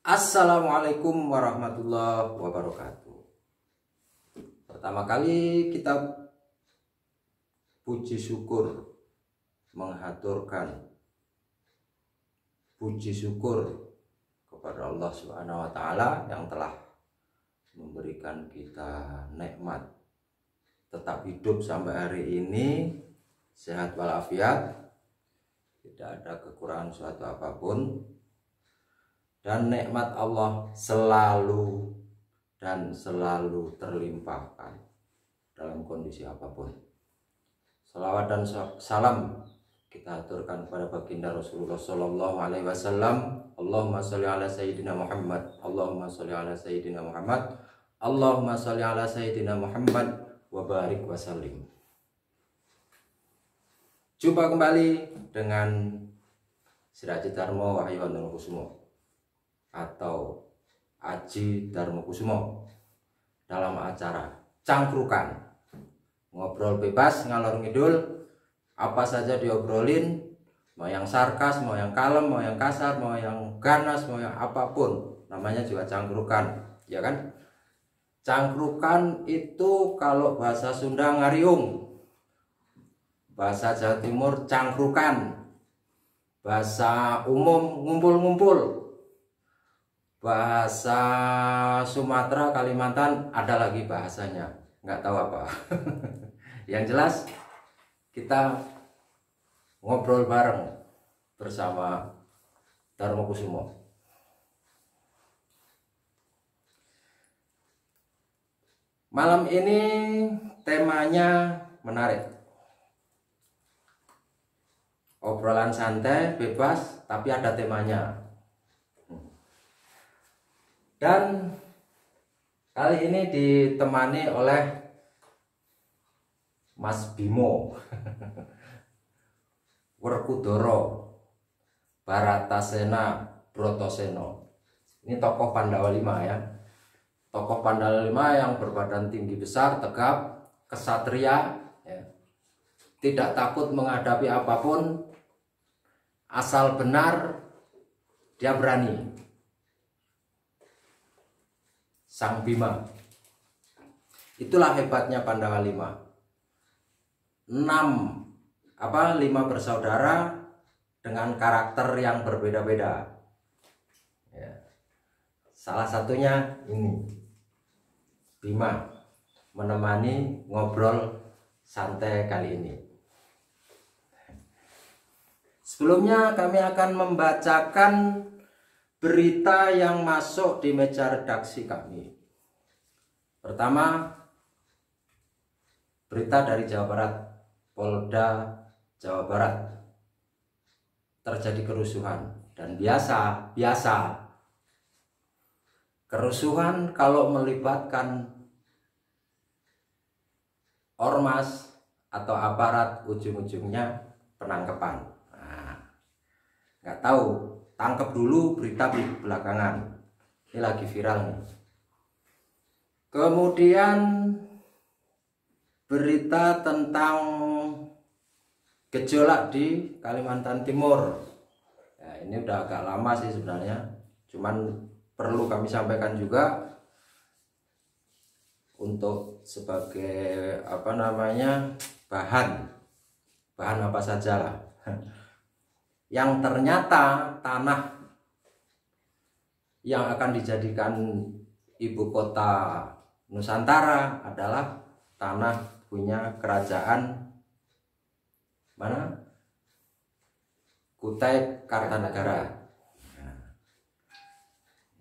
Assalamualaikum warahmatullahi wabarakatuh. Pertama kali kita puji syukur, menghaturkan puji syukur kepada Allah Subhanahu wa taala yang telah memberikan kita nikmat tetap hidup sampai hari ini, sehat walafiat, tidak ada kekurangan suatu apapun. Dan nikmat Allah selalu terlimpahkan dalam kondisi apapun. Salawat dan salam kita aturkan kepada baginda Rasulullah Sallallahu Alaihi Wasallam. Allahumma sholli ala Sayyidina Muhammad. Allahumma sholli ala Sayyidina Muhammad. Allahumma sholli ala Sayyidina Muhammad wa barik wa sallim. Jumpa kembali dengan Siraji Dharma Wahyu Kusumo atau Aji Darmo Kusumo dalam acara Cangkrukan, ngobrol bebas ngalor ngidul, apa saja diobrolin, mau yang sarkas, mau yang kalem, mau yang kasar, mau yang ganas, mau yang apapun, namanya juga cangkrukan, ya kan? Cangkrukan itu kalau bahasa Sunda ngariung, bahasa Jawa Timur cangkrukan, bahasa umum ngumpul-ngumpul, bahasa Sumatera, Kalimantan ada lagi bahasanya, nggak tahu apa. Yang jelas kita ngobrol bareng bersama Darmo Kusumo. Malam ini temanya menarik, obrolan santai bebas tapi ada temanya. Dan kali ini ditemani oleh Mas Bimo Werkudara Baratasena Brotoseno. Ini tokoh Pandawa 5 ya. Tokoh Pandawa 5 yang berbadan tinggi besar, tegap, kesatria ya. Tidak takut menghadapi apapun, asal benar dia berani. Sang Bima. Itulah hebatnya Pandawa 5. 5 bersaudara dengan karakter yang berbeda-beda. Ya. Salah satunya ini Bima menemani ngobrol santai kali ini. Sebelumnya kami akan membacakan berita yang masuk di meja redaksi kami. Pertama, berita dari Jawa Barat, Polda Jawa Barat. Terjadi kerusuhan dan biasa kerusuhan kalau melibatkan ormas atau aparat ujung-ujungnya penangkapan. Nah, nggak tahu, tangkap dulu, berita belakangan. Ini lagi viral nih. Kemudian berita tentang gejolak di Kalimantan Timur. Ya, ini udah agak lama sih sebenarnya, cuman perlu kami sampaikan juga untuk sebagai bahan apa saja lah. Yang ternyata tanah yang akan dijadikan ibu kota Nusantara adalah tanah punya kerajaan mana? Kutai Kartanegara. Nah,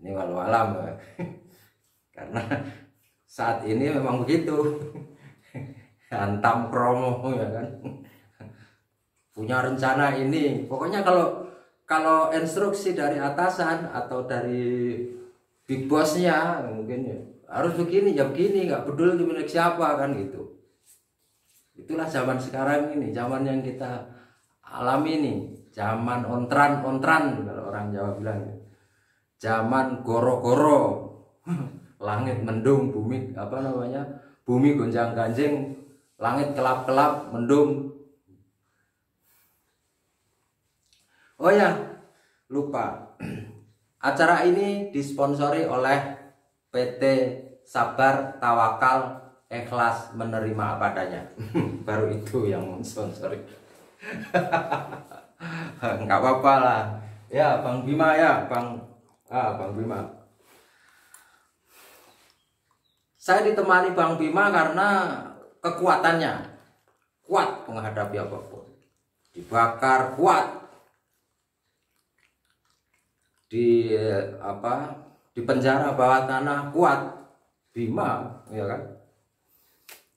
ini walau alam karena saat ini memang begitu. Hantam kromo ya kan. Punya rencana ini, pokoknya kalau instruksi dari atasan atau dari big bossnya mungkin ya, harus begini ya begini, nggak peduli milik siapa kan gitu. Itulah zaman sekarang ini, zaman yang kita alami ini, zaman ontran kalau orang Jawa bilang, zaman goro-goro, langit mendung, bumi bumi gonjang ganjing, langit kelap-kelap mendung. Oh ya, lupa. Acara ini disponsori oleh PT Sabar Tawakal Ikhlas Menerima Apa Adanya. Baru itu yang mensponsori. Enggak apa-apa lah. Ya, Bang Bima ya, Bang Bima. Saya ditemani Bang Bima karena kekuatannya kuat menghadapi apapun. Dibakar kuat. Di penjara bawah tanah kuat. Bima, ya kan?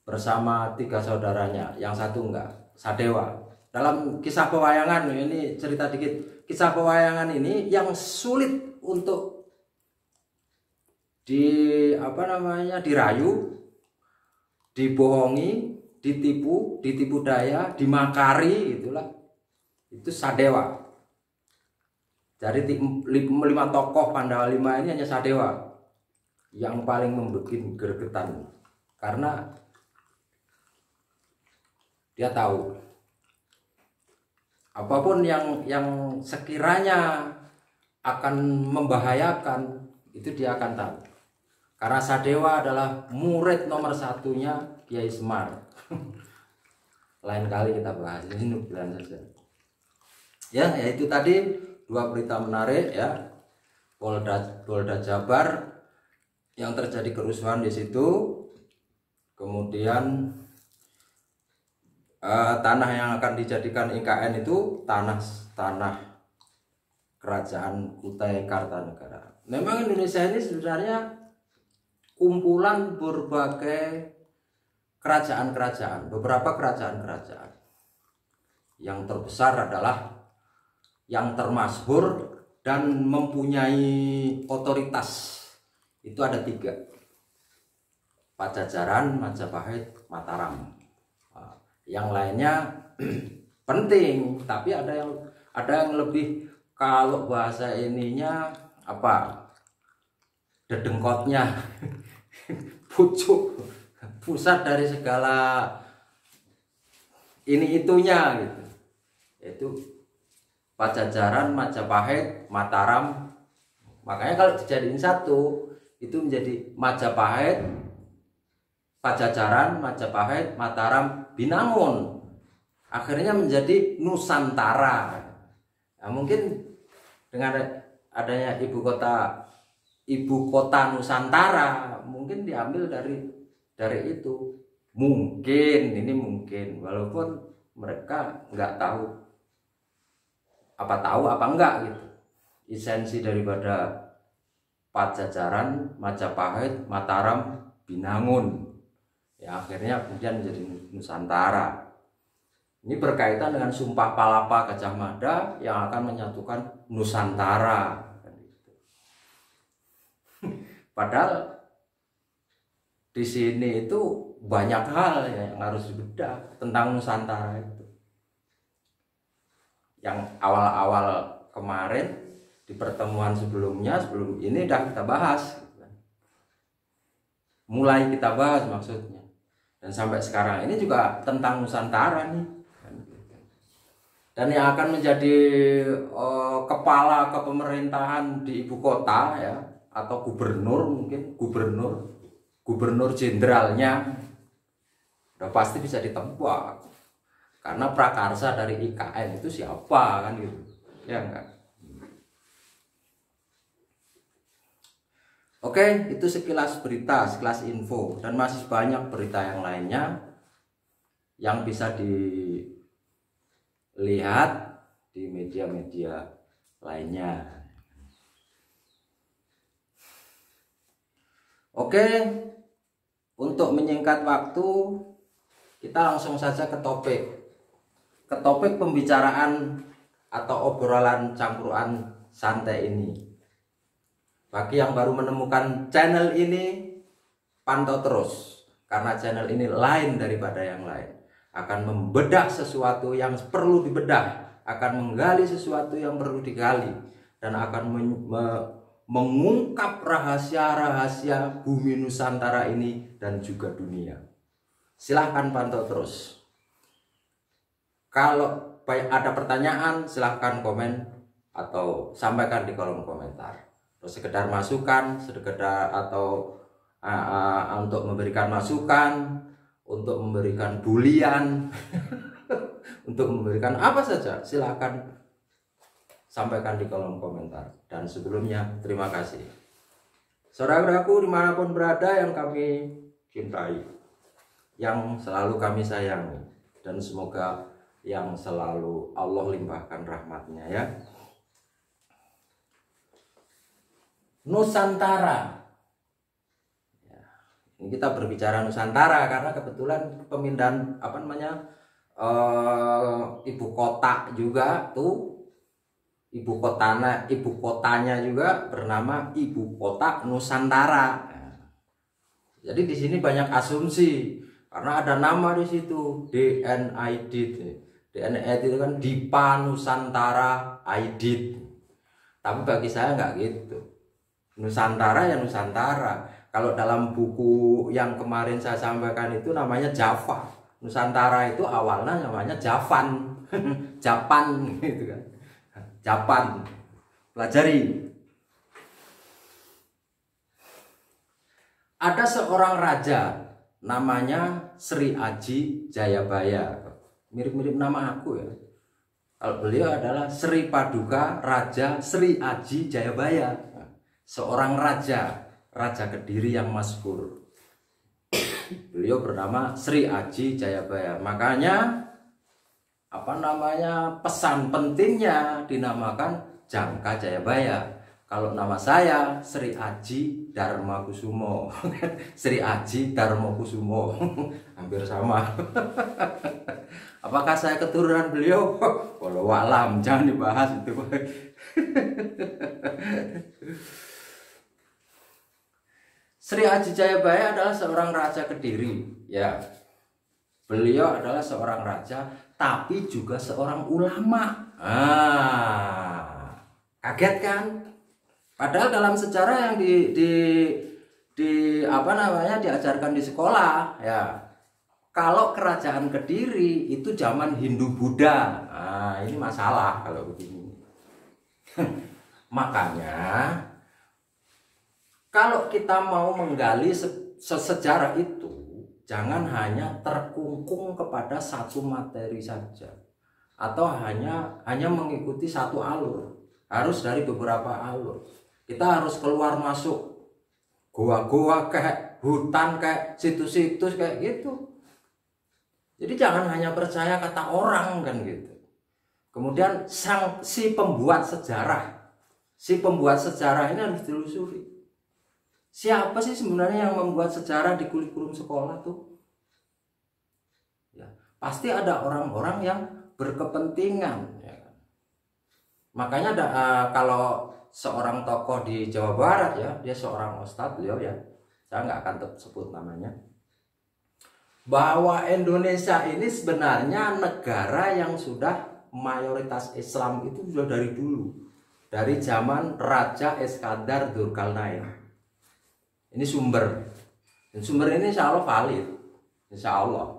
Bersama 3 saudaranya, yang satu enggak, Sadewa. Dalam kisah pewayangan ini cerita dikit. Kisah pewayangan ini yang sulit untuk dirayu, dibohongi, ditipu daya, dimakari, itulah. Itu Sadewa. Jadi 5 tokoh Pandawa 5 ini hanya Sadewa yang paling membuat gregetan, karena dia tahu apapun yang sekiranya akan membahayakan itu dia akan tahu. Karena Sadewa adalah murid nomor 1-nya Kiai Semar. Lain kali kita bahas, ini nukilan saja. Ya, itu tadi 2 berita menarik ya. Polda Jabar yang terjadi kerusuhan di situ. Kemudian tanah yang akan dijadikan IKN itu tanah Kerajaan Kutai Kartanegara. Memang Indonesia ini sebenarnya kumpulan berbagai kerajaan-kerajaan, beberapa kerajaan-kerajaan. Yang terbesar adalah yang termasyhur dan mempunyai otoritas itu ada 3. Pajajaran, Majapahit, Mataram. Yang lainnya penting, tapi ada yang lebih, kalau bahasa ininya dedengkotnya, pucuk, pusat dari segala ini itunya gitu. Itu Pajajaran, Majapahit, Mataram. Makanya kalau dijadiin satu itu menjadi Majapahit, Pajajaran, Majapahit, Mataram, Binangun. Akhirnya menjadi Nusantara. Nah, mungkin dengan adanya ibu kota Nusantara, mungkin diambil dari itu. Ini mungkin, walaupun mereka nggak tahu apa enggak gitu. Esensi daripada Pajajaran, Majapahit, Mataram, Binangun. Ya akhirnya kemudian menjadi Nusantara. Ini berkaitan dengan Sumpah Palapa Gajah Mada yang akan menyatukan Nusantara. Padahal di sini itu banyak hal yang harus dibedah tentang Nusantara itu. Yang awal-awal kemarin di pertemuan sebelum ini udah kita bahas. Mulai kita bahas maksudnya. Dan sampai sekarang ini juga tentang Nusantara nih. Dan yang akan menjadi kepala kepemerintahan di ibu kota ya, atau gubernur jenderalnya udah pasti bisa ditebak. Karena prakarsa dari IKN itu siapa kan gitu. Ya enggak? Oke, itu sekilas berita, sekilas info, dan masih banyak berita yang lainnya yang bisa dilihat di media-media lainnya. Oke, untuk menyingkat waktu, kita langsung saja ke topik pembicaraan atau obrolan campuran santai ini. Bagi yang baru menemukan channel ini, pantau terus, karena channel ini lain daripada yang lain. Akan membedah sesuatu yang perlu dibedah, akan menggali sesuatu yang perlu digali, dan akan mengungkap rahasia-rahasia bumi Nusantara ini dan juga dunia. Silahkan pantau terus. Kalau ada pertanyaan, silahkan komen atau sampaikan di kolom komentar. terus sekedar masukan, sekedar atau untuk memberikan masukan, untuk memberikan bulian, untuk memberikan apa saja, silakan sampaikan di kolom komentar. Dan sebelumnya terima kasih saudaraku dimanapun berada yang kami cintai, yang selalu kami sayangi, dan semoga yang selalu Allah limpahkan rahmatnya ya. Nusantara. Ini kita berbicara Nusantara karena kebetulan pemindahan ibu kota juga tuh, ibu kotanya juga bernama Ibu Kota Nusantara. Jadi di sini banyak asumsi karena ada nama di situ DNID. DNID itu kan Dipa Nusantara Aidit. Tapi bagi saya nggak gitu. Nusantara ya Nusantara. Kalau dalam buku yang kemarin saya sampaikan itu namanya Java. Nusantara itu awalnya namanya Javan. Japan gitu kan. Japan. Pelajari. Ada seorang raja namanya Sri Aji Jayabaya. Mirip-mirip nama aku ya. Kalau beliau adalah Sri Paduka Raja Sri Aji Jayabaya. Seorang raja Kediri yang masyhur. Beliau bernama Sri Aji Jayabaya. Makanya pesan pentingnya dinamakan Jangka Jayabaya. Kalau nama saya Sri Aji Darmakusumo. Sri Aji Darmakusumo. Hampir sama. Apakah saya keturunan beliau? Walau alam, jangan dibahas itu. Sri Aji Jayabaya adalah seorang raja Kediri, ya. Beliau adalah seorang raja, tapi juga seorang ulama. Kaget kan? Padahal dalam sejarah yang diajarkan di sekolah, ya. Kalau kerajaan Kediri itu zaman Hindu-Buddha. Ini masalah kalau begini. Makanya kalau kita mau menggali sejarah itu, jangan hanya terkungkung kepada satu materi saja, atau hanya mengikuti satu alur. Harus dari beberapa alur. Kita harus keluar masuk goa-goa kayak hutan, kayak situs-situs kayak gitu. Jadi jangan hanya percaya kata orang kan gitu. Kemudian si pembuat sejarah ini harus ditelusuri. Siapa sih sebenarnya yang membuat sejarah di kurikulum sekolah tuh? Ya, pasti ada orang-orang yang berkepentingan. Ya. Makanya kalau seorang tokoh di Jawa Barat ya, dia seorang ustadz beliau ya, saya nggak akan sebut namanya, bahwa Indonesia ini sebenarnya negara yang sudah mayoritas Islam itu sudah dari dulu, dari zaman Raja Iskandar Dzulkarnain. Ini sumber, dan sumber ini insya Allah valid, insya Allah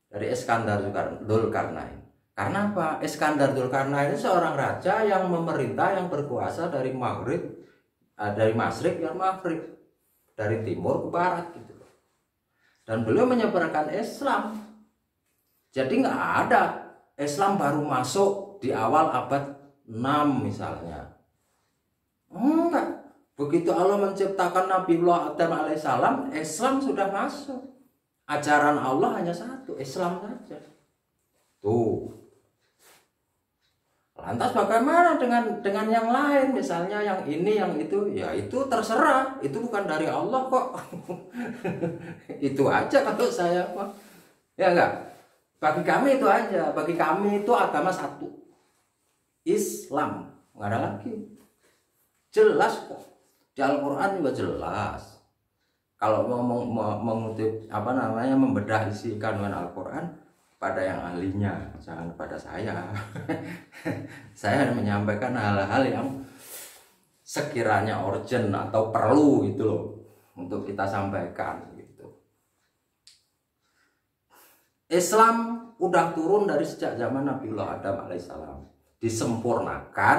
dari Iskandar Dzulkarnain. Karena apa? Iskandar Dzulkarnain itu seorang raja yang memerintah, yang berkuasa dari Masyriq ke Maghrib, dari timur ke barat gitu. Dan beliau menyebarkan Islam. Jadi nggak ada Islam baru masuk di awal abad 6 misalnya. Enggak. Begitu Allah menciptakan Nabiullah Adam alaihissalam, Islam sudah masuk. Ajaran Allah hanya satu, Islam saja. Tuh. Lantas bagaimana dengan yang lain, misalnya yang ini, yang itu? Ya itu terserah, itu bukan dari Allah kok. Itu aja kalau saya mah. Ya enggak? Bagi kami itu aja, bagi kami itu agama satu. Islam, nggak ada lagi. Jelas kok. Di Al-Quran juga jelas. Kalau mau mengutip membedah isi kandungan Al-Quran, pada yang ahlinya, jangan pada saya. Saya menyampaikan hal-hal yang sekiranya urgent atau perlu gitu loh untuk kita sampaikan gitu. Islam udah turun dari sejak zaman Nabiullah Adam alaihissalam, disempurnakan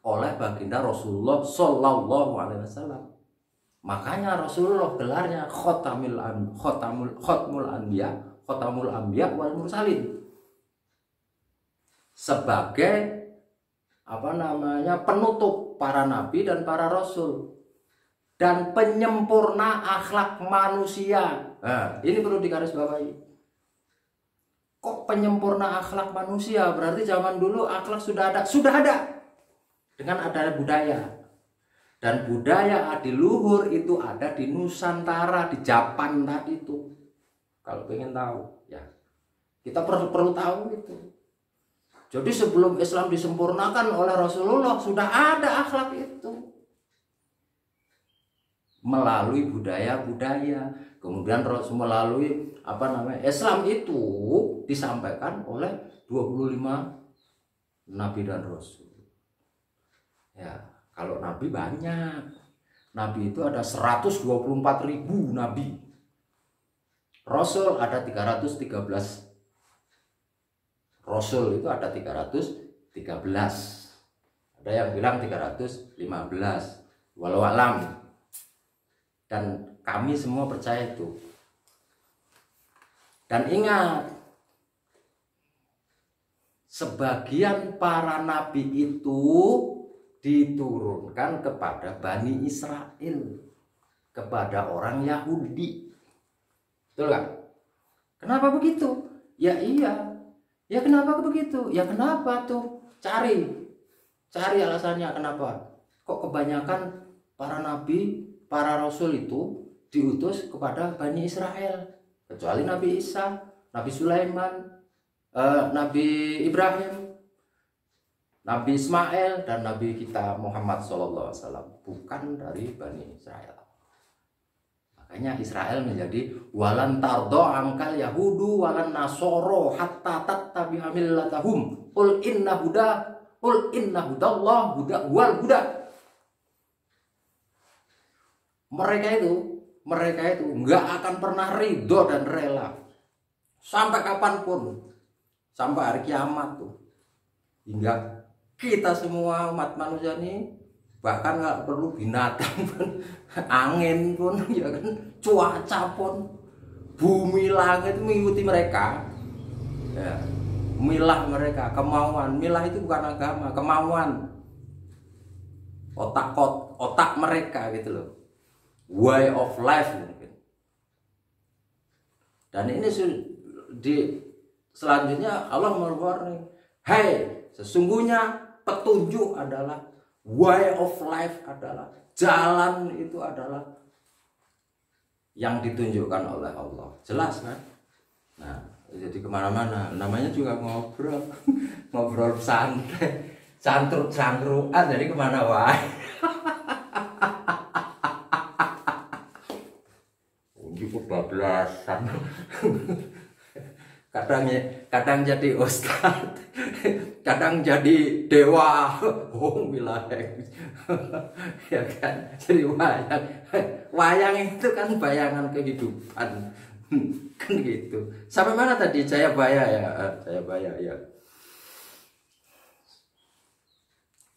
oleh baginda Rasulullah Shallallahu Alaihi Wasallam. Makanya Rasulullah gelarnya Khotamul Anbiya wal Mursalin, sebagai penutup para nabi dan para rasul dan penyempurna akhlak manusia. Nah, ini perlu digarisbawahi. Kok penyempurna akhlak manusia? Berarti zaman dulu akhlak sudah ada dengan adanya budaya. Dan budaya adiluhur itu ada di Nusantara, di Japan tadi itu. Kalau pengen tahu, ya kita perlu tahu itu. Jadi sebelum Islam disempurnakan oleh Rasulullah sudah ada akhlak itu. Melalui budaya-budaya, kemudian melalui Islam itu disampaikan oleh 25 nabi dan rasul. Ya. Kalau nabi banyak. Nabi itu ada 124.000 nabi. Rasul ada 313. Rasul itu ada 313. Ada yang bilang 315. Walau alam. Dan kami semua percaya itu. Dan ingat, sebagian para nabi itu diturunkan kepada Bani Israel, kepada orang Yahudi. Betul kan? Kenapa begitu? Ya iya. Ya kenapa begitu? Ya kenapa tuh? Cari alasannya kenapa. Kok kebanyakan para nabi, para rasul itu diutus kepada Bani Israel, kecuali Nabi Isa, Nabi Sulaiman, Nabi Ibrahim, Nabi Ismail, dan Nabi kita Muhammad SAW bukan dari Bani Israel. Makanya Israel menjadi walan tardo angkal yahudu walan nasoro hatta tattabi'a millatahum qul inna hudallah wal huda. Mereka itu nggak akan pernah ridho dan rela sampai kapanpun, sampai hari kiamat tuh, hingga kita semua umat manusia ini, bahkan nggak perlu binatang pun, angin pun, ya kan, cuaca pun, bumi langit mengikuti mereka. Ya, milah mereka, kemauan. Milah itu bukan agama, kemauan. Otak mereka gitu loh. Way of life mungkin. Dan ini selanjutnya Allah mewarning, hey, sesungguhnya petunjuk adalah, way of life adalah, jalan itu adalah yang ditunjukkan oleh Allah. Jelas kan? Nah, jadi kemana-mana. Namanya juga ngobrol, ngobrol santai, cangkruan, jadi kemana wae. Kebablasan. Kadang jadi ustad, kadang jadi dewa. Oh wilayah. Ya kan, jadi wayang itu kan bayangan kehidupan. Kan gitu. Sampai mana tadi? Jayabaya ya. Jayabaya ya.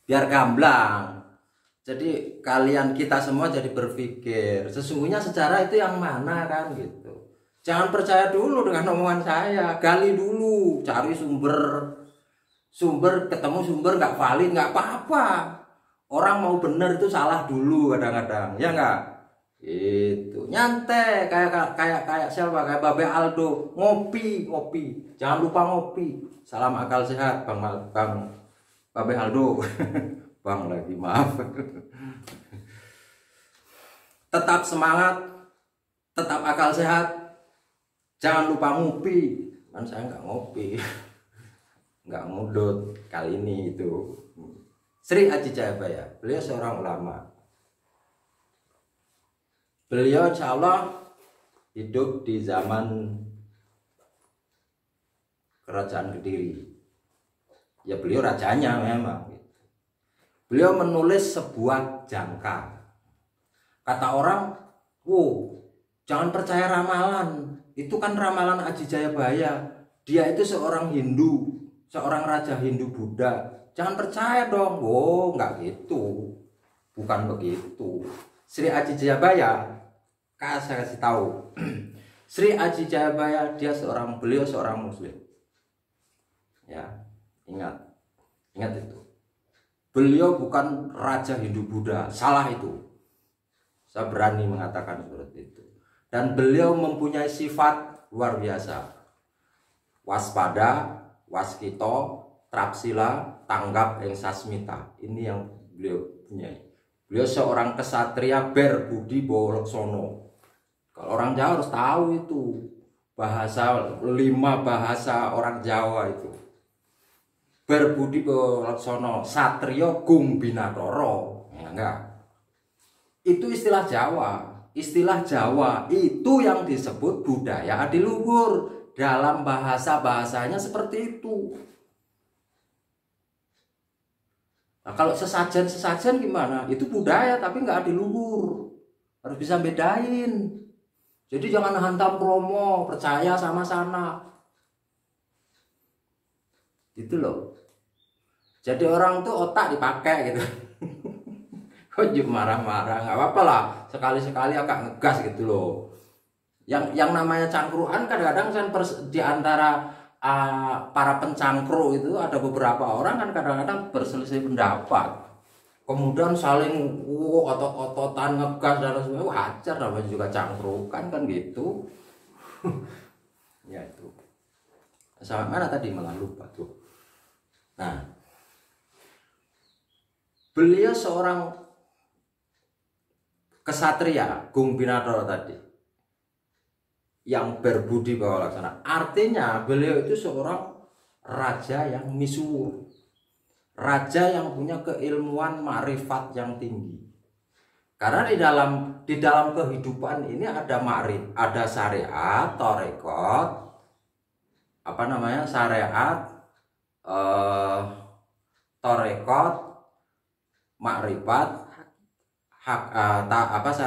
Biar gamblang. Jadi kita semua jadi berpikir, sesungguhnya sejarah itu yang mana kan gitu. Jangan percaya dulu dengan omongan saya, gali dulu, cari sumber, ketemu sumber nggak valid nggak apa-apa. Orang mau bener itu salah dulu kadang-kadang, ya nggak? Itu nyantai kayak siapa? Kayak Babe Aldo, ngopi, jangan lupa ngopi. Salam akal sehat, Bang Babe Aldo. Bang lagi, maaf. Tetap semangat, tetap akal sehat, jangan lupa ngopi. Kan saya nggak ngopi, nggak ngudut kali ini itu. Sri Aji Jayabaya, beliau seorang ulama. Beliau insya Allah hidup di zaman Kerajaan Kediri. Ya beliau rajanya memang. Beliau menulis sebuah jangka. Kata orang, jangan percaya ramalan. Itu kan ramalan Aji Jayabaya. Dia itu seorang Hindu, seorang raja Hindu Buddha. Jangan percaya dong. Oh, nggak gitu. Bukan begitu. Sri Aji Jayabaya, saya kasih tahu. Sri Aji Jayabaya beliau seorang muslim. Ya, ingat itu. Beliau bukan raja Hindu Buddha, salah itu. Saya berani mengatakan seperti itu. Dan beliau mempunyai sifat luar biasa. Waspada, waskito, trapsila, tanggap yang sasmita. Ini yang beliau punya. Beliau seorang kesatria berbudi bawalaksono. Kalau orang Jawa harus tahu itu. Bahasa 5 bahasa orang Jawa itu. Berbudi bawalaksono, satrio gung binatoro. Ya enggak. Itu istilah Jawa. Istilah Jawa itu yang disebut budaya adiluhur. Dalam bahasanya seperti itu. Nah, kalau sesajen gimana? Itu budaya tapi nggak adiluhur. Harus bisa bedain. Jadi jangan hantam promo, percaya sama sana. Gitu loh. Jadi orang tuh otak dipakai gitu. Kok marah-marah, nggak apa-apa lah. Sekali-sekali agak ngegas gitu loh. Yang namanya cangkruan kadang-kadang kan di antara para pencangkru itu ada beberapa orang kan kadang-kadang berselisih pendapat. Kemudian saling otot-ototan ngegas dan sebagainya. Wajar namanya juga cangkrukan kan gitu. Ya itu. Sampai mana tadi malah lupa tuh. Nah, beliau seorang kesatria Gung Binatoro tadi yang berbudi bawalaksana. Artinya beliau itu seorang raja yang misuwur, raja yang punya keilmuan makrifat yang tinggi. Karena di dalam kehidupan ini ada makrif, ada syariat, torekot, syariat, torekot, makrifat,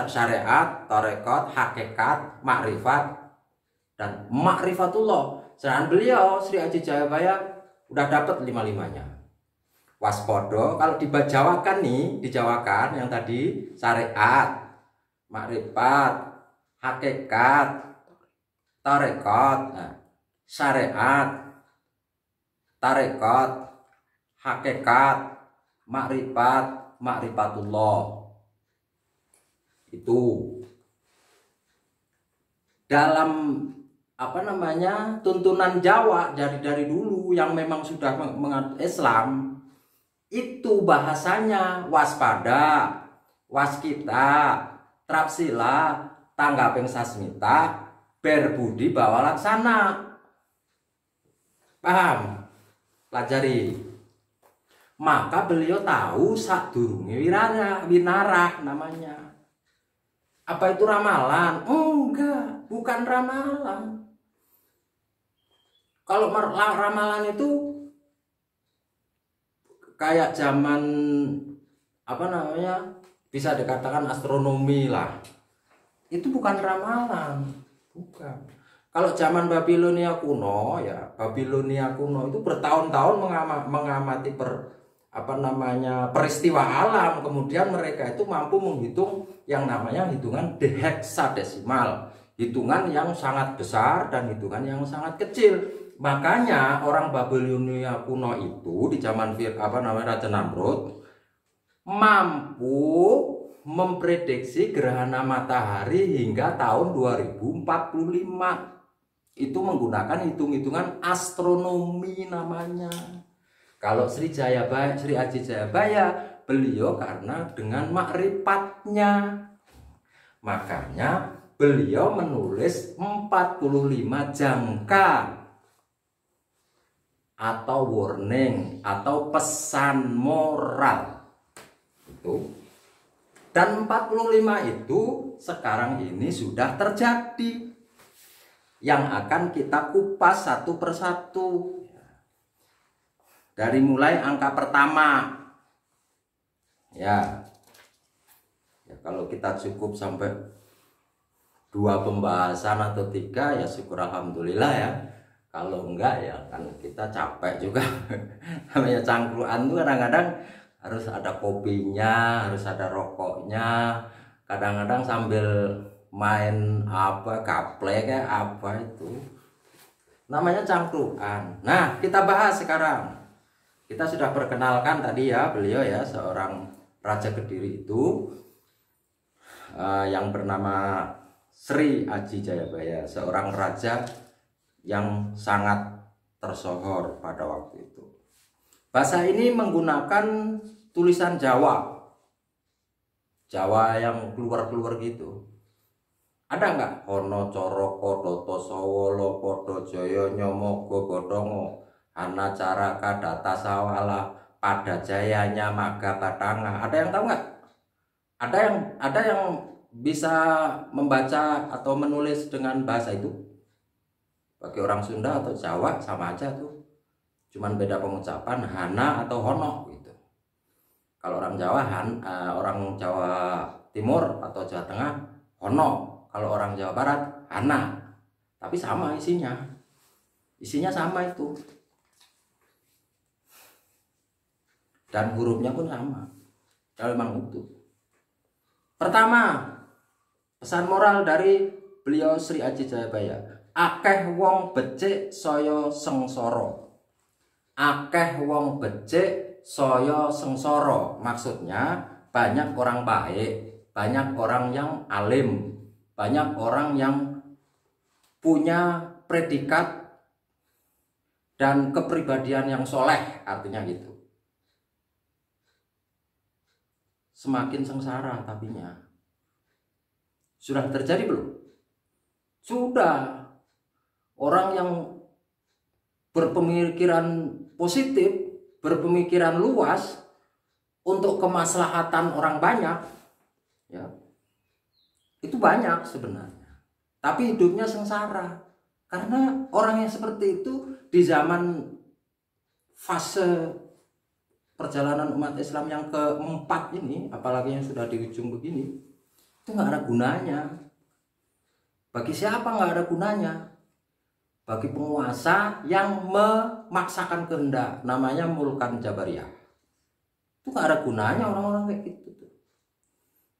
syariat, torekot, hakikat, makrifat, dan makrifatullah. Sedangkan beliau Sri Aji Jayabaya udah dapat 5-5-nya. Waspodo kalau dijawakan yang tadi syariat, makrifat, hakikat, torekot, syariat, tarekot, hakikat, makrifat, makrifatullah. Itu dalam tuntunan Jawa dari dulu yang memang sudah menganut Islam, itu bahasanya waspada, waskita, trapsila, tanggaping sasmita, berbudi bawalaksana. Paham? Pelajari. Maka beliau tahu sadurunge winarah namanya. Apa itu ramalan? Enggak, bukan ramalan. Kalau ramalan itu kayak zaman bisa dikatakan astronomi lah. Itu bukan ramalan, bukan. Kalau zaman Babilonia kuno itu bertahun-tahun mengamati peristiwa alam, kemudian mereka itu mampu menghitung yang namanya hitungan heksadesimal, hitungan yang sangat besar dan hitungan yang sangat kecil. Makanya orang Babilonia kuno itu di zaman Raja Namrud mampu memprediksi gerhana matahari hingga tahun 2045. Itu menggunakan hitung-hitungan astronomi namanya. Kalau Sri Aji Jayabaya, beliau karena dengan makrifatnya, makanya beliau menulis 45 jangka atau warning atau pesan moral itu. Dan 45 itu sekarang ini sudah terjadi, yang akan kita kupas satu persatu. Dari mulai angka pertama, ya kalau kita cukup sampai 2 pembahasan atau 3 ya syukur alhamdulillah ya. Kalau enggak ya kan kita capek juga. Namanya cangkruan tuh kadang-kadang harus ada kopinya, harus ada rokoknya, kadang-kadang sambil main apa gaple kayak apa itu namanya cangkruan. Nah, kita bahas sekarang. Kita sudah perkenalkan tadi ya beliau ya, seorang Raja Kediri itu yang bernama Sri Aji Jayabaya, seorang raja yang sangat tersohor pada waktu itu. Bahasa ini menggunakan tulisan Jawa, Jawa yang keluar-keluar gitu. Ada nggak? Ono coro kodoto sawolo podo joyo nyomogo godongo ana caraka data sawala pada jayanya maga batanga. Ada yang tahu nggak? Ada yang bisa membaca atau menulis dengan bahasa itu? Bagi orang Sunda atau Jawa sama aja tuh, cuman beda pengucapan hana atau hono gitu. Kalau orang Jawa orang Jawa Timur atau Jawa Tengah hono, kalau orang Jawa Barat hana, tapi sama isinya sama itu, dan hurufnya pun sama. Kalau memang itu. Pertama, pesan moral dari beliau Sri Aji Jayabaya. Akeh wong becik saya sengsara. Akeh wong becik saya sengsara. Maksudnya banyak orang baik, banyak orang yang alim, banyak orang yang punya predikat dan kepribadian yang soleh, artinya gitu. Semakin sengsara tapinya. Sudah terjadi belum? Sudah. Orang yang berpemikiran positif, berpemikiran luas untuk kemaslahatan orang banyak, ya, itu banyak sebenarnya. Tapi hidupnya sengsara karena orang yang seperti itu di zaman fase perjalanan umat Islam yang keempat ini, apalagi yang sudah di ujung begini, itu nggak ada gunanya. Bagi siapa nggak ada gunanya? Bagi penguasa yang memaksakan kehendak, namanya mulkan jabariyah. Itu gak ada gunanya orang-orang kayak gitu.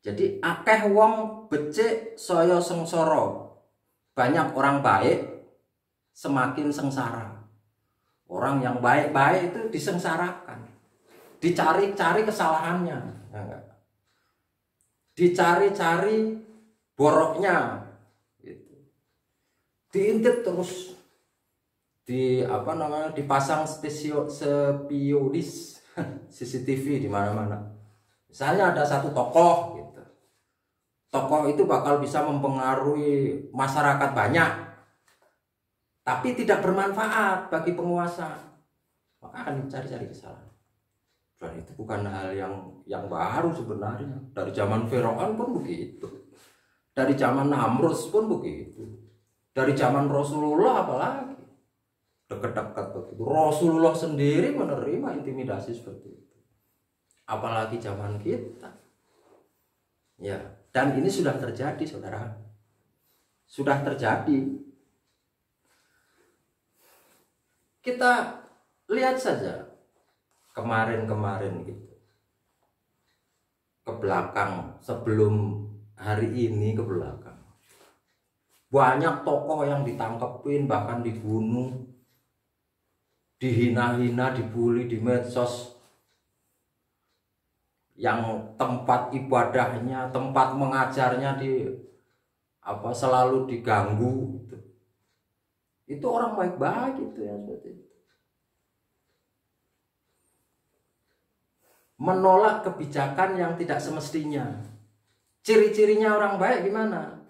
Jadi akeh wong becik saya sengsara. Banyak orang baik semakin sengsara. Orang yang baik-baik itu disengsarakan, dicari-cari kesalahannya, ya, dicari-cari boroknya, diintip terus, dipasang spionis CCTV di mana-mana. Misalnya ada satu tokoh gitu. Tokoh itu bakal bisa mempengaruhi masyarakat banyak, tapi tidak bermanfaat bagi penguasa. Maka akan dicari-cari kesalahan. Dan itu bukan hal yang baru sebenarnya. Dari zaman Firaun pun begitu. Dari zaman Namrus pun begitu. Dari zaman Rasulullah apalagi. Dekat-dekat begitu. Rasulullah sendiri menerima intimidasi seperti itu. Apalagi zaman kita. Ya, dan ini sudah terjadi, saudara. Sudah terjadi. Kita lihat saja kemarin-kemarin gitu. Ke belakang, sebelum hari ini ke belakang. Banyak tokoh yang ditangkepin, bahkan dibunuh, dihina-hina, dibully di medsos, yang tempat ibadahnya, tempat mengajarnya selalu diganggu gitu. Itu orang baik-baik itu ya, seperti itu. Menolak kebijakan yang tidak semestinya. Ciri-cirinya orang baik gimana?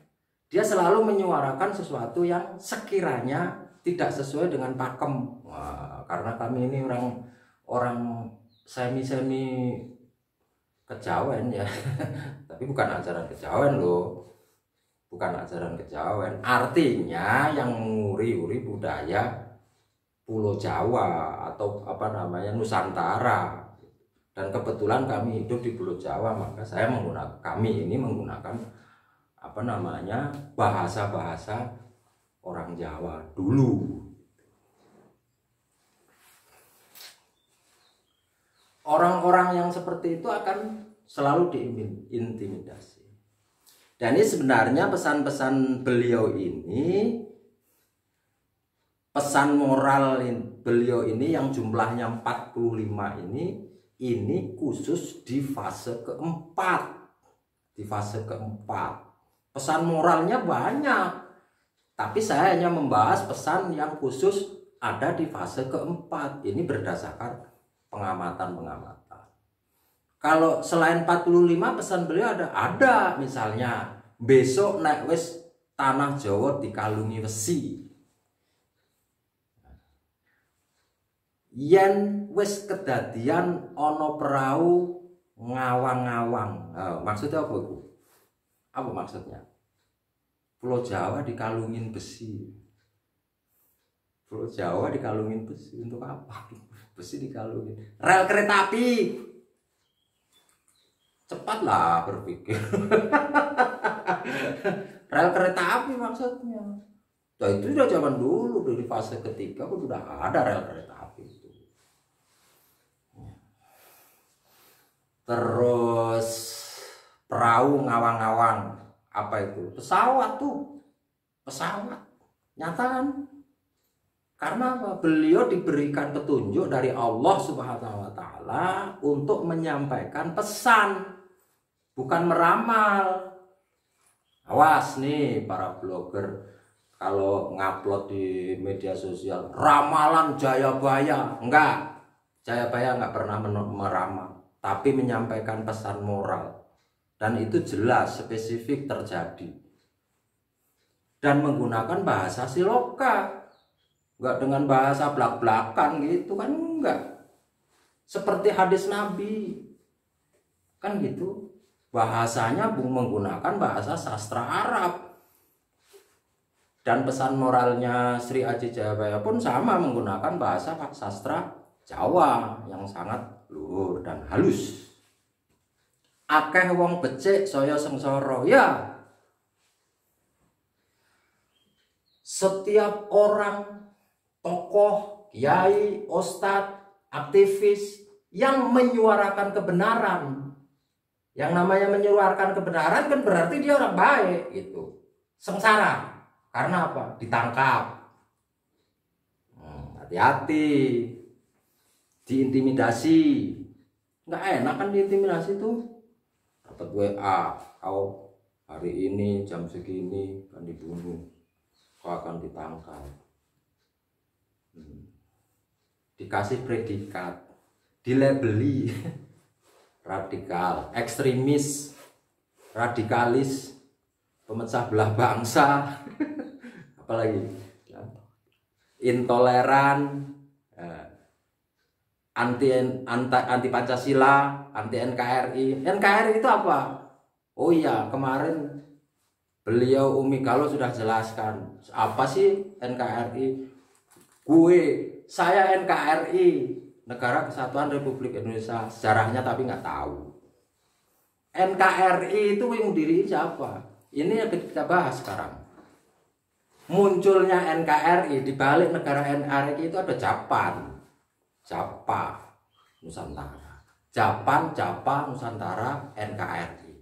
Dia selalu menyuarakan sesuatu yang sekiranya tidak sesuai dengan pakem. Wah, karena kami ini orang semi kejawen ya. Tapi bukan ajaran kejawen loh. Bukan ajaran kejawen. Artinya yang menguri-uri budaya Pulau Jawa atau Nusantara. Dan kebetulan kami hidup di Pulau Jawa, maka kami ini menggunakan bahasa-bahasa orang Jawa dulu. orang-orang yang seperti itu akan selalu diintimidasi. Dan ini sebenarnya pesan-pesan beliau ini, pesan moral beliau ini yang jumlahnya 45 ini khusus di fase keempat. Di fase keempat. Pesan moralnya banyak. Tapi saya hanya membahas pesan yang khusus ada di fase keempat. Ini berdasarkan pengamatan-pengamatan. Kalau selain 45 pesan beliau ada misalnya besok naik wis tanah Jawa dikalungi besi. Yen wis kedadian ono perahu ngawang-ngawang. Maksudnya apa itu? Apa maksudnya? Pulau Jawa dikalungin besi. Pulau Jawa dikalungin besi untuk apa? Besi dikalungin. Rel kereta api. Cepatlah berpikir. Rel kereta api maksudnya. Nah, itu sudah zaman dulu, dari fase ketiga pun sudah ada rel kereta api itu. Terus perahu ngawang-ngawang. Apa itu? Pesawat tuh. Pesawat. Nyata kan? Karena apa? Beliau diberikan petunjuk dari Allah Subhanahu wa taala untuk menyampaikan pesan, bukan meramal. Awas nih para blogger kalau ngupload di media sosial ramalan Jayabaya. Enggak. Jayabaya enggak pernah meramal, tapi menyampaikan pesan moral. Dan itu jelas, spesifik terjadi. Dan menggunakan bahasa siloka. Enggak dengan bahasa blak-blakan gitu kan, enggak. Seperti hadis Nabi. Kan gitu. Bahasanya menggunakan bahasa sastra Arab. Dan pesan moralnya Sri Aji Jayabaya pun sama, menggunakan bahasa sastra Jawa yang sangat luhur dan halus. Akeh wong becik saya sengsara. Ya, setiap orang, tokoh, kiai, ustadz, aktivis yang menyuarakan kebenaran, yang namanya menyuarakan kebenaran kan berarti dia orang baik gitu. Sengsara karena apa? Ditangkap. Hati-hati, diintimidasi. Nggak enak kan diintimidasi tuh. Dapat WA, kau hari ini jam segini kan dibunuh, kau akan ditangkap. Dikasih predikat, dilabeli radikal, ekstremis, radikalis, pemecah belah bangsa, apalagi intoleran, anti Pancasila, anti NKRI. NKRI itu apa? Oh iya, kemarin beliau Umi Kalo sudah jelaskan apa sih NKRI. Saya NKRI, Negara Kesatuan Republik Indonesia, sejarahnya tapi nggak tahu. NKRI itu yang diri siapa? Ini yang kita bahas sekarang. Munculnya NKRI di balik negara NKRI itu ada Japan. Japa Nusantara, Japa Nusantara, NKRI.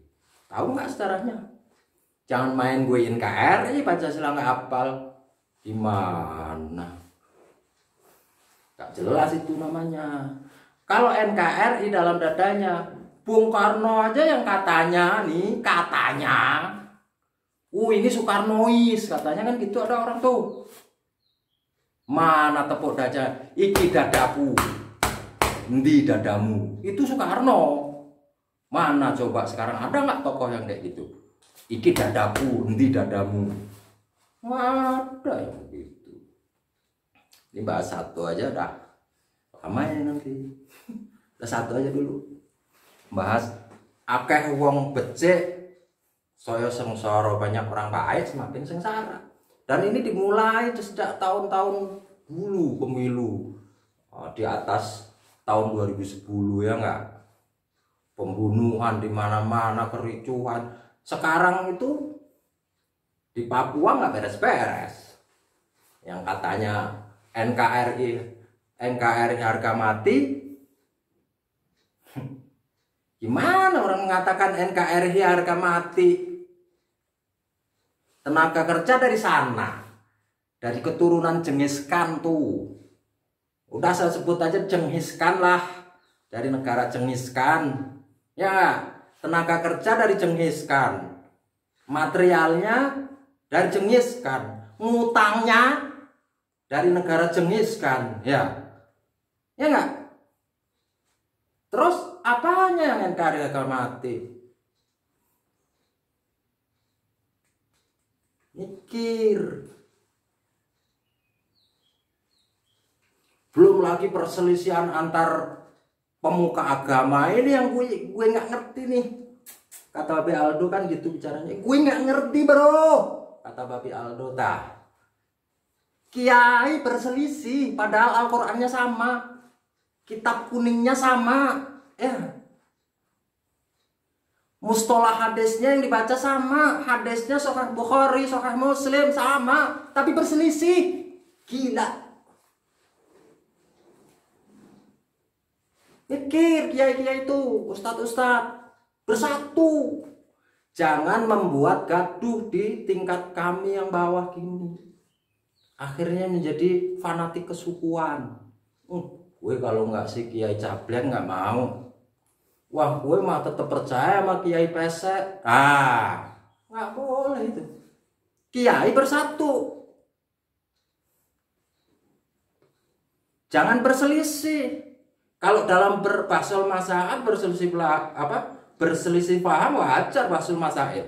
Tahu nggak sejarahnya? Jangan main gue NKRI Pancasila nggak hafal, gimana? Gak jelas itu namanya. Kalau NKRI dalam dadanya Bung Karno aja yang katanya nih, ini Soekarnois katanya kan gitu, ada orang tuh. Mana tepuk dada, iki dadaku, endi dadamu, itu Soekarno. Mana coba sekarang ada nggak tokoh yang kayak gitu? Iki dadaku, endi dadamu. Ada yang begitu. Ini bahas satu aja dah, lama ya nanti. Udah satu aja dulu. Bahas akeh wong becik, saya sengsara, banyak orang baik semakin sengsara. Dan ini dimulai sejak tahun-tahun dulu pemilu, di atas tahun 2010 ya enggak, pembunuhan di mana-mana, kericuhan. Sekarang itu di Papua nggak beres-beres. Yang katanya NKRI harga mati, Gimana orang mengatakan NKRI harga mati? Tenaga kerja dari sana, dari keturunan Genghis Khan tuh. Udah saya sebut aja Genghis Khan lah, dari negara Genghis Khan. Ya, tenaga kerja dari Genghis Khan, materialnya dari Genghis Khan, ngutangnya dari negara Genghis Khan, ya enggak? Terus apanya yang NKRI harga mati? Mikir. Belum lagi perselisihan antar pemuka agama ini yang gue nggak ngerti nih. Kata Babi Aldo kan gitu bicaranya. Gue nggak ngerti bro. Kata Babi Aldo dah. Kiai berselisih padahal Al-Qur'annya sama. Kitab kuningnya sama. Ya. Mustolah hadisnya yang dibaca sama. Hadisnya Sahih Bukhari, Sahih Muslim sama. Tapi berselisih. Gila. Pikir kiai-kiai itu, ustadz-ustadz, bersatu. Jangan membuat gaduh di tingkat kami yang bawah gini. Akhirnya menjadi fanatik kesukuan. Gue kalau nggak si Kiai Cableng nggak mau. Wah, gue mah tetap percaya sama Kiai Pesek. Nggak boleh itu. Kiai bersatu. Jangan berselisih. Kalau dalam berbasul masail berselisih paham wajar basul masail.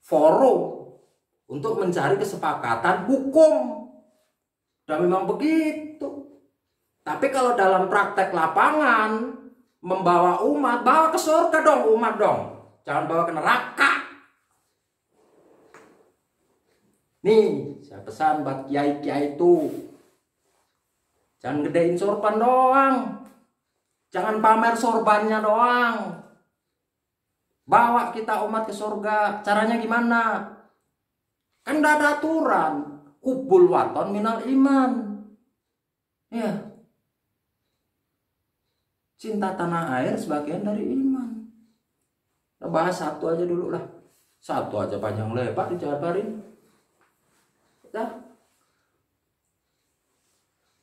Forum untuk mencari kesepakatan hukum. Dan memang begitu. Tapi kalau dalam praktek lapangan membawa umat, bawa ke surga dong umat dong. Jangan bawa ke neraka. Nih, saya pesan buat kiai-kiai itu. Jangan gedein sorban doang. Jangan pamer sorbannya doang. Bawa kita umat ke surga. Caranya gimana? Kan udah ada aturan. Kubul waton minal iman. Ya. Cinta tanah air sebagian dari iman. Kita bahas satu aja dulu lah. Satu aja panjang lebar dijabarin. Dah.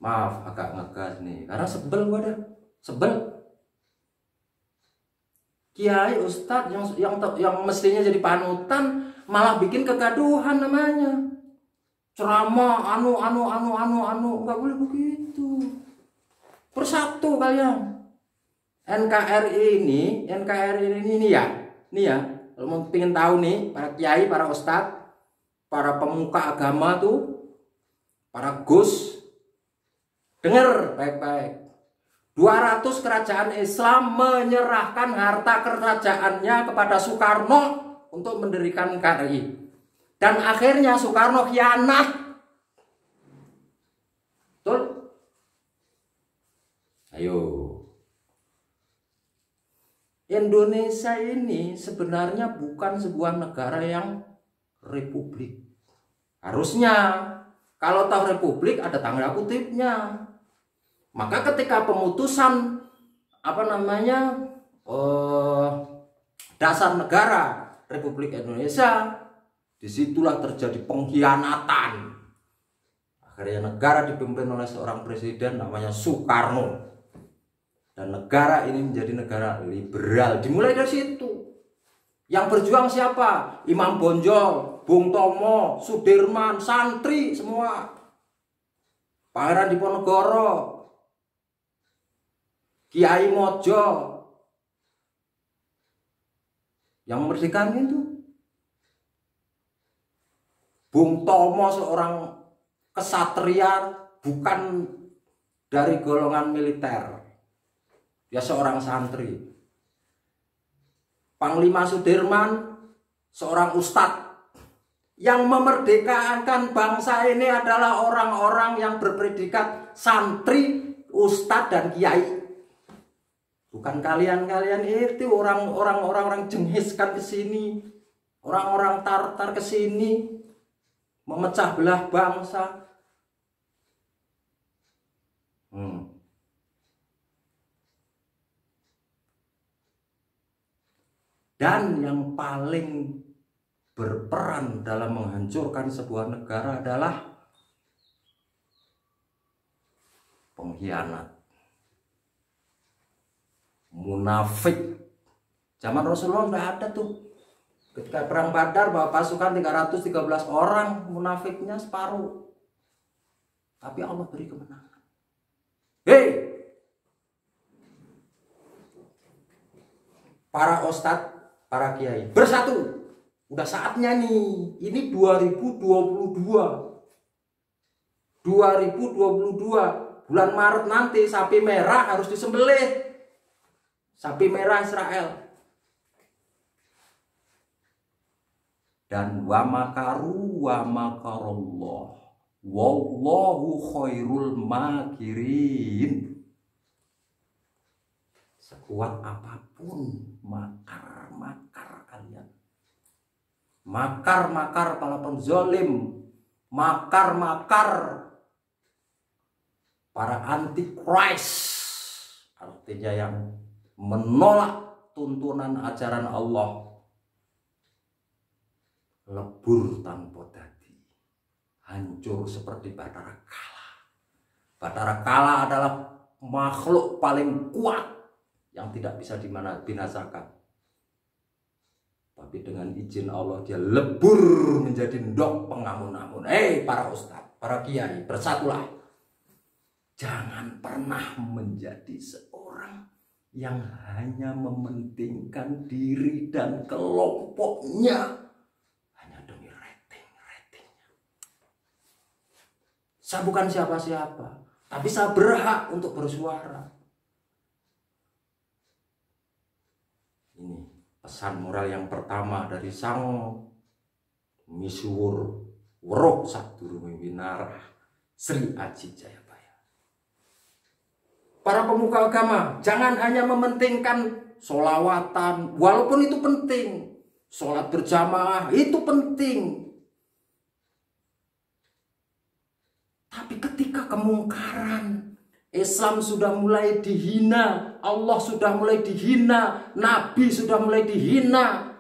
Maaf agak ngegas nih. Karena sebel gue dah. Sebel. Kiai ustadz yang mestinya jadi panutan malah bikin kegaduhan namanya. Ceramah anu nggak boleh begitu. Bersatu kalian. NKRI ini nih ya. Kalau mau pengen tahu nih para kiai, para ustadz, para pemuka agama tuh, para gus, dengar baik-baik. 200 kerajaan Islam menyerahkan harta kerajaannya kepada Soekarno untuk mendirikan KRI. Dan akhirnya Soekarno khianat. Betul? Ayo. Indonesia ini sebenarnya bukan sebuah negara yang republik. Harusnya kalau tahu republik ada tanda kutipnya. Maka ketika pemutusan dasar negara Republik Indonesia, disitulah terjadi pengkhianatan. Akhirnya negara dipimpin oleh seorang presiden namanya Soekarno. Dan negara ini menjadi negara liberal. Dimulai dari situ. Yang berjuang siapa? Imam Bonjol, Bung Tomo, Sudirman, santri semua. Pangeran Diponegoro, Kiai Mojo yang memerdekakan itu. Bung Tomo seorang kesatria bukan dari golongan militer. Dia seorang santri. Panglima Sudirman seorang ustadz. Yang memerdekakan bangsa ini adalah orang-orang yang berpredikat santri, ustadz dan kiai. Bukan kalian-kalian itu orang Genghis Khan ke sini, orang-orang Tartar ke sini memecah belah bangsa. Dan yang paling berperan dalam menghancurkan sebuah negara adalah pengkhianat, munafik. Zaman Rasulullah udah ada tuh. Ketika perang Badar bawa pasukan 313 orang, munafiknya separuh. Tapi Allah beri kemenangan. Hei, para ustadz, para kiai, bersatu. Udah saatnya nih. Ini 2022. 2022. Bulan Maret nanti sapi merah harus disembelih. Sapi merah Israel. Dan wa makaru wa makarallah. Wallahu khairul makirin. Sekuat apapun makar kalian, makar para penzolim, makar para antichrist, artinya yang menolak tuntunan ajaran Allah, lebur tanpa dadi, hancur seperti Batara Kala. Batara Kala adalah makhluk paling kuat yang tidak bisa dibinasakan. Tapi dengan izin Allah dia lebur menjadi ndok pengamun-amun. Para ustadz, para kiai, bersatulah. Jangan pernah menjadi seorang yang hanya mementingkan diri dan kelompoknya hanya demi ratingnya. Saya bukan siapa-siapa, tapi saya berhak untuk bersuara. Ini pesan moral yang pertama dari sang misuwur weruh sadurunge winarah Sri Aji Jayabaya. Para pemuka agama, jangan hanya mementingkan sholawatan, walaupun itu penting. Sholat berjamaah itu penting. Tapi ketika kemungkaran, Islam sudah mulai dihina, Allah sudah mulai dihina, Nabi sudah mulai dihina,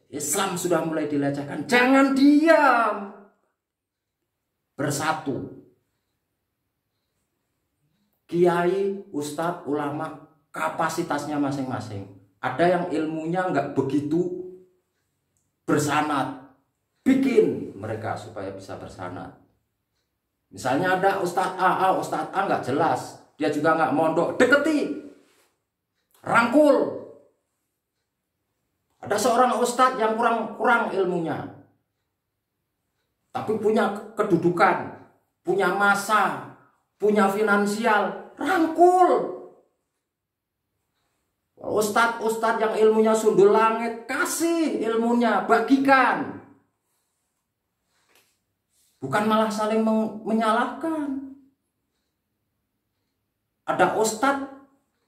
Islam sudah mulai dilecehkan. Jangan diam. Bersatu. Kiai, ustadz, ulama, kapasitasnya masing-masing. Ada yang ilmunya nggak begitu bersanad. Bikin mereka supaya bisa bersanad. Misalnya ada Ustadz A nggak jelas, dia juga nggak mondok, deketi, rangkul. Ada seorang Ustadz yang kurang ilmunya, tapi punya kedudukan, punya masa, punya finansial, rangkul. Ustadz yang ilmunya sundul langit, kasih ilmunya, bagikan. Bukan malah saling menyalahkan. Ada ustadz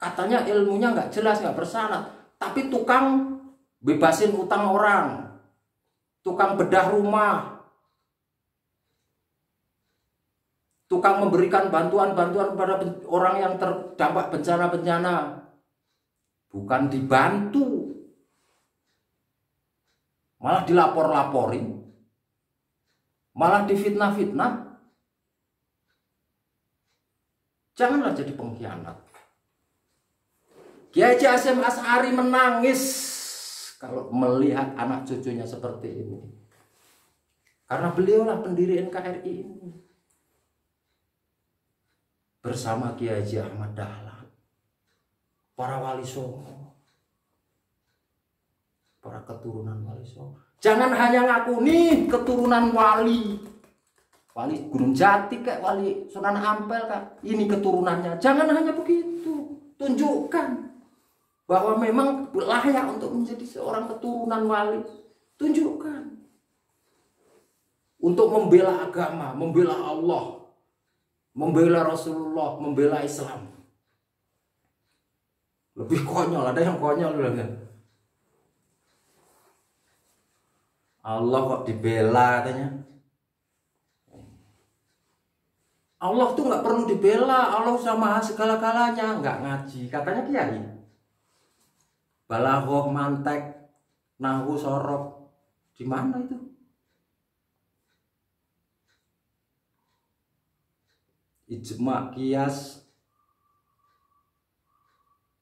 katanya ilmunya nggak jelas, nggak bersanad, tapi tukang bebasin utang orang, tukang bedah rumah, tukang memberikan bantuan-bantuan kepada orang yang terdampak bencana-bencana. Bukan dibantu, malah dilapor-laporin, malah difitnah-fitnah. Janganlah jadi pengkhianat. Kiai Haji Hasyim Asy'ari menangis kalau melihat anak cucunya seperti ini. Karena beliaulah pendiri NKRI ini. Bersama Kiai Haji Ahmad Dahlan, para wali songo, para keturunan wali songo. Jangan hanya ngaku nih keturunan wali Gunung Jati kayak wali Sunan Ampel kak, ini keturunannya. Jangan hanya begitu, tunjukkan bahwa memang layak untuk menjadi seorang keturunan wali. Tunjukkan untuk membela agama, membela Allah, membela Rasulullah, membela Islam. Lebih konyol, ada yang konyol kan? Allah kok dibela katanya. Allah tuh nggak perlu dibela, Allah sama segala-galanya, nggak ngaji, katanya kiai. balaghah, mantek, nahwu, sorof. Di mana itu? Ijma, qiyas.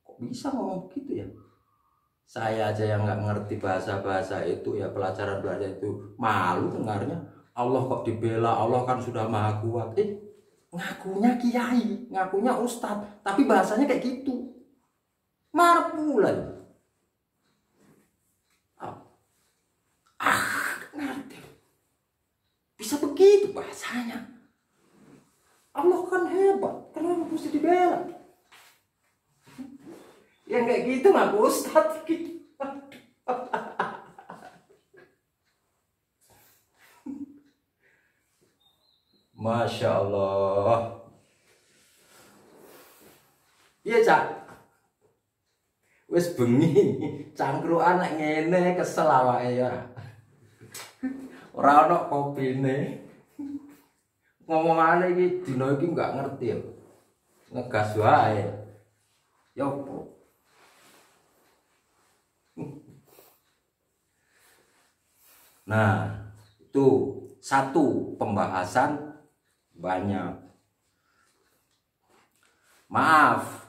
Kok bisa ngomong begitu ya? Saya aja yang nggak ngerti bahasa-bahasa itu ya, pelajaran belajar itu, malu dengarnya. Allah kok dibela, Allah kan sudah maha kuat. Ngakunya kiai, ngakunya ustadz, tapi bahasanya kayak gitu. Marpulan. Ngerti. Bisa begitu bahasanya. Allah kan hebat, kenapa mesti dibela? Yang kayak gitu ngaku ustadz gitu. Masya Allah. Iya cak. Wes bengi, cangkruan nek ngene kesel awake ya. Ora ono kopine. Ngomongane iki dina iki enggak ngerti ya. Ngegas wae. Ya opo? Nah, itu satu pembahasan banyak. Maaf,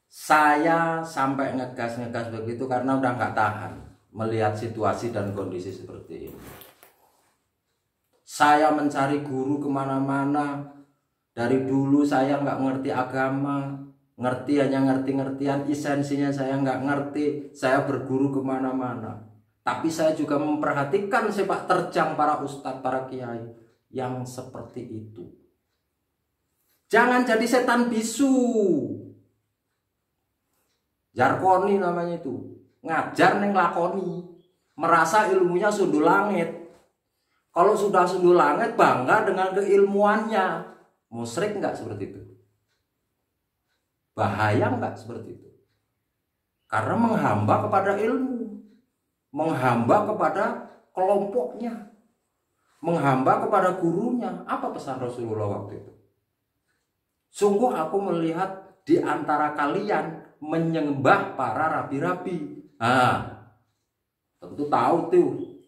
saya sampai ngegas begitu karena udah nggak tahan melihat situasi dan kondisi seperti ini. Saya mencari guru kemana-mana. Dari dulu saya nggak ngerti agama, ngerti hanya ngerti-ngertian, esensinya saya nggak ngerti. Saya berguru kemana-mana. Tapi saya juga memperhatikan sepak terjang para ustadz, para kiai yang seperti itu. Jangan jadi setan bisu. Jarkoni namanya itu. Ngajar neng lakoni. Merasa ilmunya sundul langit. Kalau sudah sundul langit bangga dengan keilmuannya. Musyrik enggak seperti itu? Bahaya enggak seperti itu? Karena menghamba kepada ilmu. Menghamba kepada kelompoknya, menghamba kepada gurunya. Apa pesan Rasulullah waktu itu? Sungguh aku melihat di antara kalian menyembah para rabi-rabi. Tentu tahu tuh,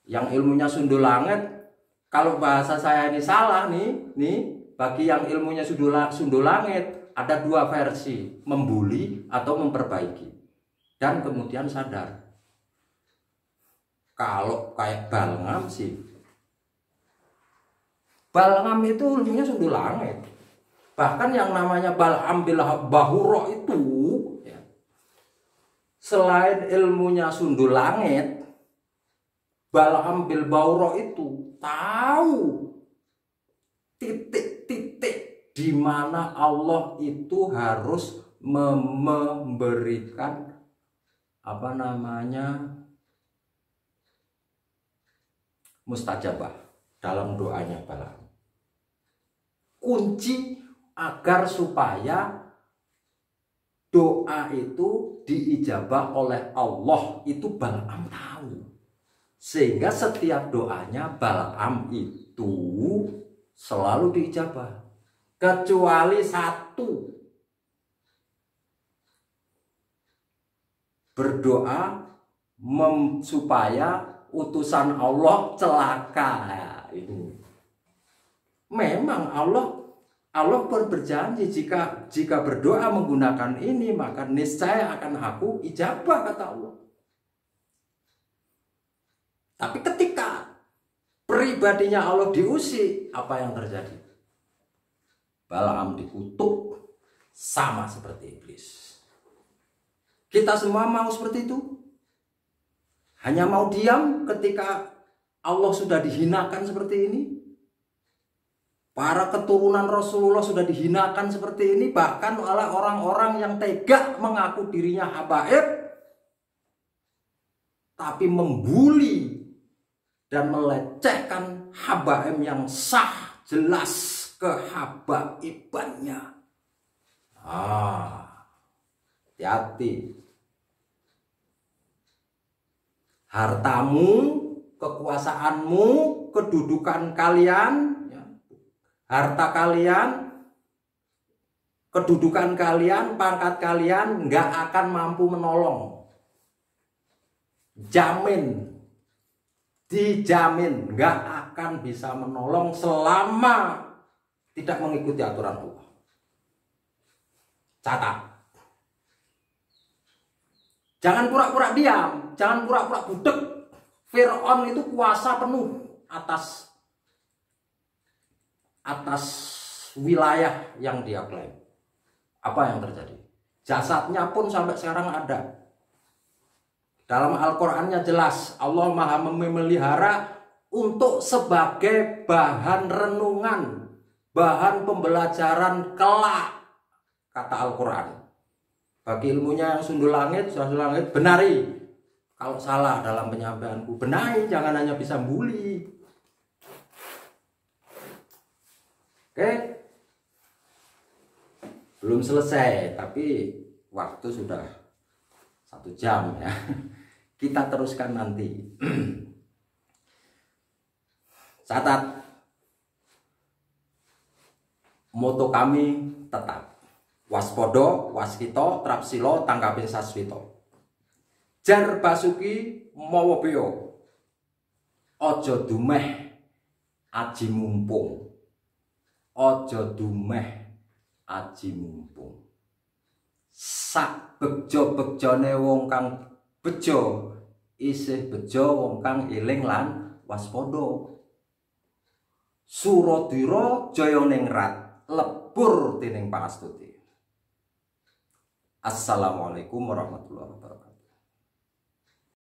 yang ilmunya sundul langit. Kalau bahasa saya ini salah nih, bagi yang ilmunya sundul langit ada dua versi, membuli atau memperbaiki, dan kemudian sadar. Kalau kayak Balngam sih, Balngam itu ilmunya sundul langit. Bahkan yang namanya Bal'am bil Bahuro itu ya, selain ilmunya sundul langit, Bal'am bil Bahuro itu tahu titik-titik di mana Allah itu harus memberikan mustajabah dalam doanya Bal'am. Kunci agar supaya doa itu diijabah oleh Allah itu Bal'am tahu. Sehingga setiap doanya Bal'am itu selalu diijabah. Kecuali satu. Berdoa supaya utusan Allah celaka. Ini memang Allah berjanji jika berdoa menggunakan ini maka niscaya akan aku ijabah, kata Allah. Tapi ketika pribadinya Allah diusik, apa yang terjadi? Bal'am dikutuk sama seperti iblis. Kita semua mau seperti itu? Hanya mau diam ketika Allah sudah dihinakan seperti ini? Para keturunan Rasulullah sudah dihinakan seperti ini, bahkan oleh orang-orang yang tega mengaku dirinya habaib, tapi membuli dan melecehkan habaib yang sah, jelas kehabaibannya. Hati-hati. Hartamu, kekuasaanmu, kedudukan kalian, harta kalian kedudukan kalian, pangkat kalian nggak akan mampu menolong. Jamin, dijamin nggak akan bisa menolong selama tidak mengikuti aturan Allah. Catat. Jangan pura-pura diam, jangan pura-pura budek. Fir'aun itu kuasa penuh atas wilayah yang dia klaim. Apa yang terjadi? Jasadnya pun sampai sekarang ada. Dalam Al-Qur'annya jelas, Allah Maha memelihara untuk sebagai bahan renungan, bahan pembelajaran kelak, kata Al-Qur'an. Bagi ilmunya yang sundul langit, benari. Kalau salah dalam penyampaianku, benahi, jangan hanya bisa bully. Oke? Belum selesai, tapi waktu sudah 1 jam ya. Kita teruskan nanti. Catat. Moto kami tetap waspodo, waskito, trapsilo, tangkapin saswito. Jar basuki mawa beyo. Ojo dumeh aji mumpung. Ojo dumeh aji mumpung. Sak bejo-bejone wong kang bejo isih bejo wong kang eling lan waspada. Suradira jaya ningrat lebur tining pangastuti. Assalamualaikum warahmatullahi wabarakatuh.